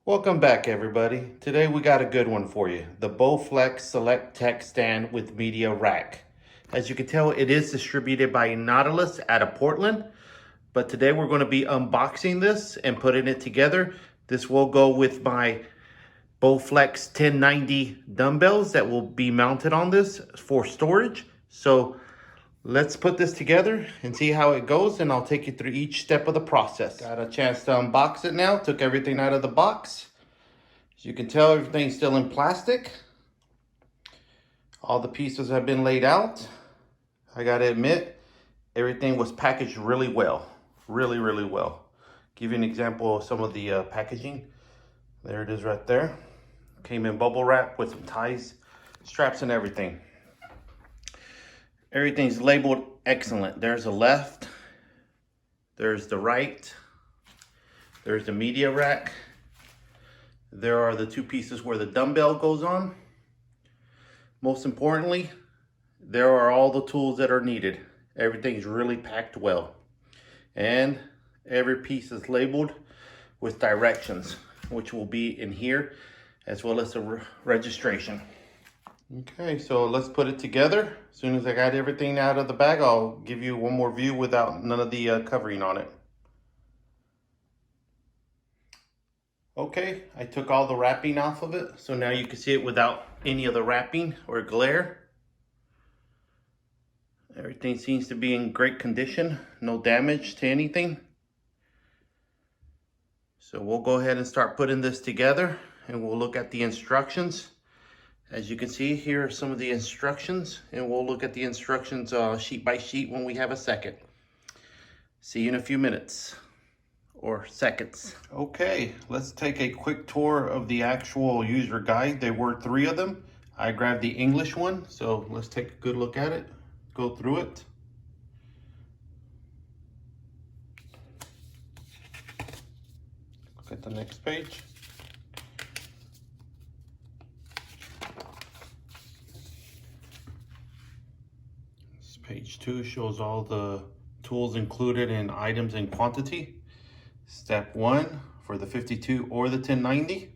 Welcome back, everybody. Today we got a good one for you. The Bowflex SelectTech Stand with Media Rack. As you can tell, it is distributed by Nautilus out of Portland. But today we're going to be unboxing this and putting it together. This will go with my Bowflex 1090 dumbbells that will be mounted on this for storage. So let's put this together and see how it goes, and I'll take you through each step of the process. Got a chance to unbox it now. Took everything out of the box. As you can tell, everything's still in plastic. All the pieces have been laid out. I gotta admit, everything was packaged really well. Really well. Give you an example of some of the packaging. There it is right there. Came in bubble wrap with some ties, straps and everything. Everything's labeled excellent. There's the left, there's the right, there's the media rack. There are the two pieces where the dumbbell goes on. Most importantly, there are all the tools that are needed. Everything's really packed well. And every piece is labeled with directions, which will be in here, as well as the registration. Okay, so let's put it together. As soon as I got everything out of the bag, I'll give you one more view without none of the covering on it. Okay, I took all the wrapping off of it, so now you can see it without any of the wrapping or glare. Everything seems to be in great condition, no damage to anything. So we'll go ahead and start putting this together, and we'll look at the instructions. As you can see, here are some of the instructions, and we'll look at the instructions sheet by sheet when we have a second. See you in a few minutes or seconds. Okay, let's take a quick tour of the actual user guide. There were 3 of them. I grabbed the English one, so let's take a good look at it, go through it. Look at the next page. Page 2 shows all the tools included in items and quantity. Step 1 for the 52 or the 1090.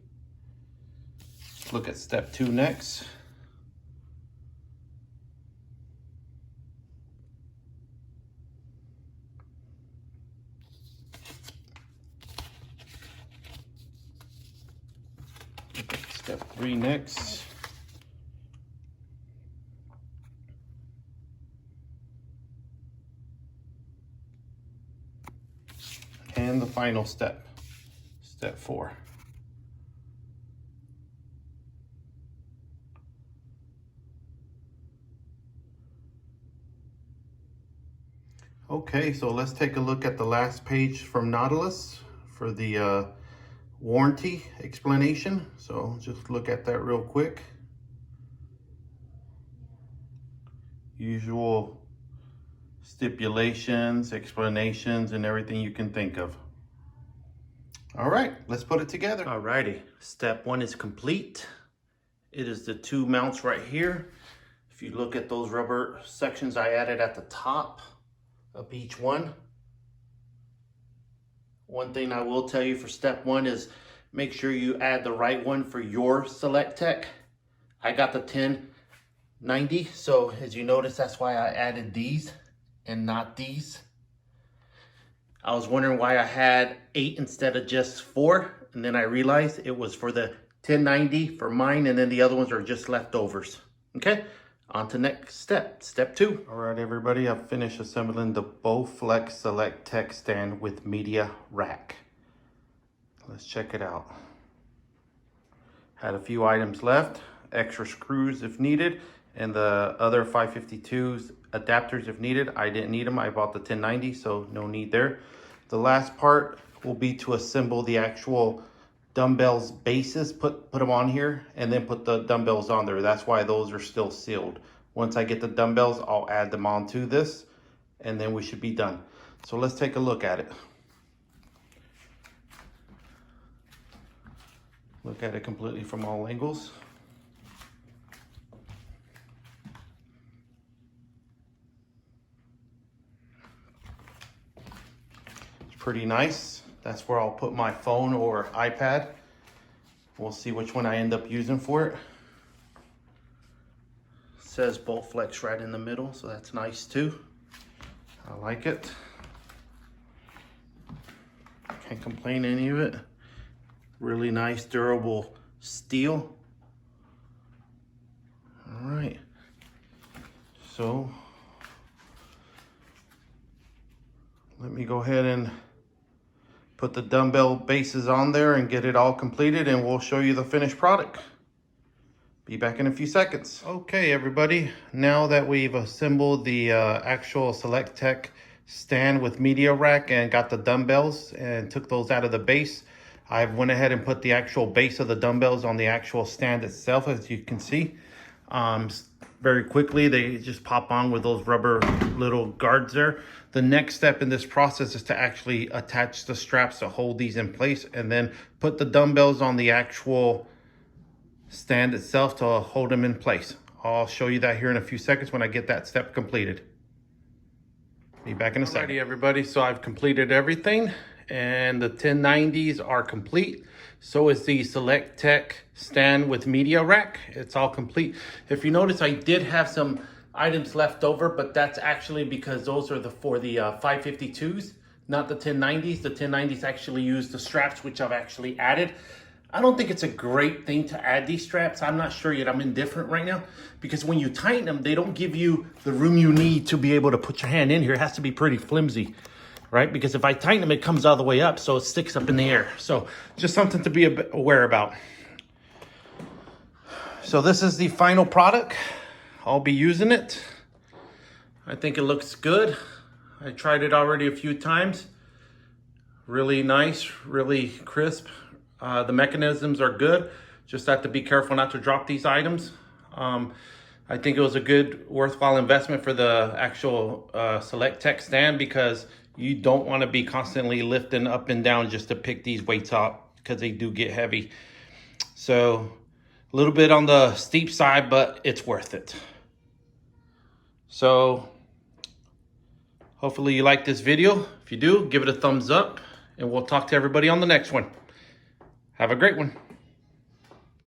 Let's look at step 2 next. Look at step 3 next. And the final step, step 4. Okay, so let's take a look at the last page from Nautilus for the warranty explanation. So just look at that real quick. Usual stipulations, explanations, and everything you can think of. All right, let's put it together. All righty, step 1 is complete. It is the 2 mounts right here. If you look at those rubber sections I added at the top of each one. One thing I will tell you for step 1 is make sure you add the right one for your SelectTech. I got the 1090, so as you notice, that's why I added these and not these. I was wondering why I had 8 instead of just 4, and then I realized it was for the 1090 for mine, and then the other ones are just leftovers. Okay, on to next step, step 2. All right, everybody, I've finished assembling the Bowflex SelectTech Stand with media rack. Let's check it out. Had a few items left, extra screws if needed, and the other 552s adapters if needed. I didn't need them. I bought the 1090, so no need there. The last part will be to assemble the actual dumbbells bases, put them on here, and then put the dumbbells on there. That's why those are still sealed. Once I get the dumbbells, I'll add them onto this, and then we should be done. So let's take a look at it. Look at it completely from all angles. Pretty nice. That's where I'll put my phone or iPad. We'll see which one I end up using for it. It says Bowflex right in the middle, so that's nice too. I like it. Can't complain any of it. Really nice, durable steel. All right. So let me go ahead and put the dumbbell bases on there and get it all completed, and we'll show you the finished product. Be back in a few seconds. Okay, everybody, now that we've assembled the actual SelectTech stand with media rack and got the dumbbells and took those out of the base, I went ahead and put the actual base of the dumbbells on the actual stand itself, as you can see. Very quickly, they just pop on with those rubber little guards there. The next step in this process is to actually attach the straps to hold these in place, and then put the dumbbells on the actual stand itself to hold them in place. I'll show you that here in a few seconds when I get that step completed. Be back in a second. Alrighty, everybody, so I've completed everything, and the 1090s are complete. So is the SelectTech stand with media rack. It's all complete. If you notice, I did have some items left over, but that's actually because those are for the 552s, not the 1090s. The 1090s actually use the straps, which I've actually added. I don't think it's a great thing to add these straps. I'm not sure yet. I'm indifferent right now, because when you tighten them, they don't give you the room you need to be able to put your hand in here. It has to be pretty flimsy, right? Because if I tighten them, it comes all the way up, so it sticks up in the air. So just something to be aware about. So this is the final product. I'll be using it. I think it looks good. I tried it already a few times. Really nice, really crisp. The mechanisms are good. Just have to be careful not to drop these items. I think it was a good, worthwhile investment for the actual SelectTech stand, because you don't want to be constantly lifting up and down just to pick these weights up, because they do get heavy. So a little bit on the steep side, but it's worth it. So hopefully you like this video. If you do, give it a thumbs up, and we'll talk to everybody on the next one. Have a great one.